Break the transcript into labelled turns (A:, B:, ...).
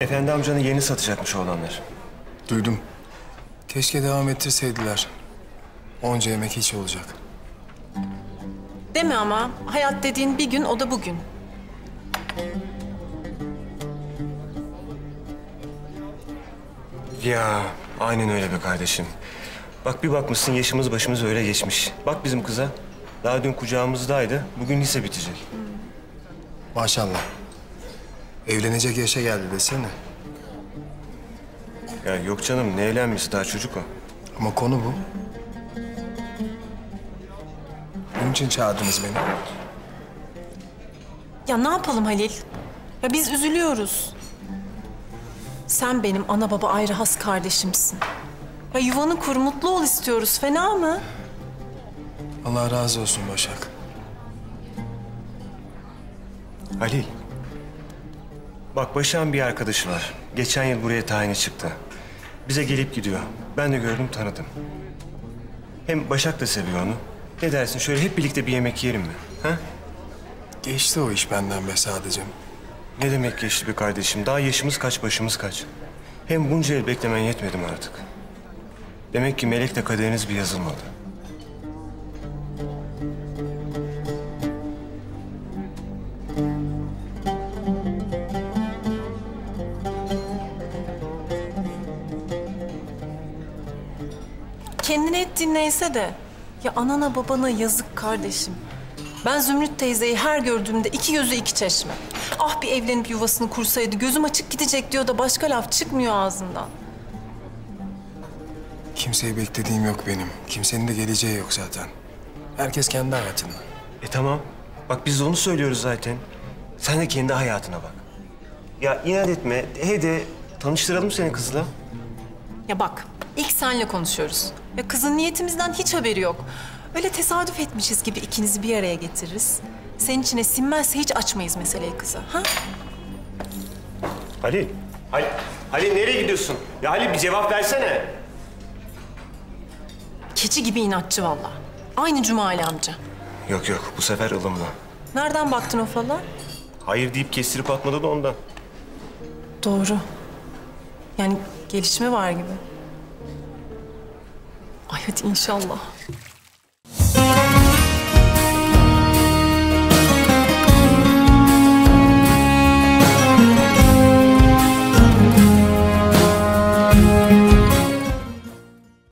A: Efendi amcanın yerini satacakmış oğlanlar.
B: Duydum. Keşke devam ettirseydiler. Onca yemek hiç olacak.
C: Deme ama hayat dediğin bir gün, o da bugün.
A: Ya aynen öyle be kardeşim. Bak bir bakmışsın yaşımız başımız öyle geçmiş. Bak bizim kıza. Daha dün kucağımızdaydı. Bugün lise bitecek.
B: Maşallah. Evlenecek yaşa geldi desene.
A: Ya yok canım ne evlenmesi daha çocuk o.
B: Ama konu bu. Bunun için çağırdınız beni.
C: Ya ne yapalım Halil? Ya biz üzülüyoruz. Sen benim ana baba ayrı has kardeşimsin. Ya yuvanı kur, mutlu ol istiyoruz. Fena mı?
B: Allah razı olsun Başak.
A: Halil. Bak Başak'ın bir arkadaşı var. Geçen yıl buraya tayini çıktı. Bize gelip gidiyor. Ben de gördüm tanıdım. Hem Başak da seviyor onu. Ne dersin şöyle hep birlikte bir yemek yiyelim mi? Ha?
B: Geçti o iş benden be sadece.
A: Ne demek geçti be kardeşim? Daha yaşımız kaç, başımız kaç. Hem bunca yıl beklemen yetmedi mi artık? Demek ki melek de kaderiniz bir yazılmadı.
C: Kendine ettiğin neyse de. Ya anana babana yazık kardeşim. Ben Zümrüt teyzeyi her gördüğümde iki gözü iki çeşme. Ah bir evlenip yuvasını kursaydı, gözüm açık gidecek diyor da başka laf çıkmıyor ağzından.
B: Kimseyi beklediğim yok benim. Kimsenin de geleceği yok zaten. Herkes kendi hayatında.
A: Tamam. Bak biz de onu söylüyoruz zaten. Sen de kendi hayatına bak. Ya inat etme. Hadi tanıştıralım seni kızla.
C: Ya bak, ilk senle konuşuyoruz. Ya kızın niyetimizden hiç haberi yok. Öyle tesadüf etmişiz gibi ikinizi bir araya getiririz. Senin içine sinmezse hiç açmayız meseleyi kıza, ha?
A: Halil. Halil nereye gidiyorsun? Ya Halil bir cevap versene.
C: Keçi gibi inatçı vallahi. Aynı Cumali amca.
A: Yok yok bu sefer ılımlı.
C: Nereden baktın o falan?
A: Hayır deyip kestirip atmadı da ondan.
C: Doğru. Yani gelişme var gibi. Ay hadi inşallah.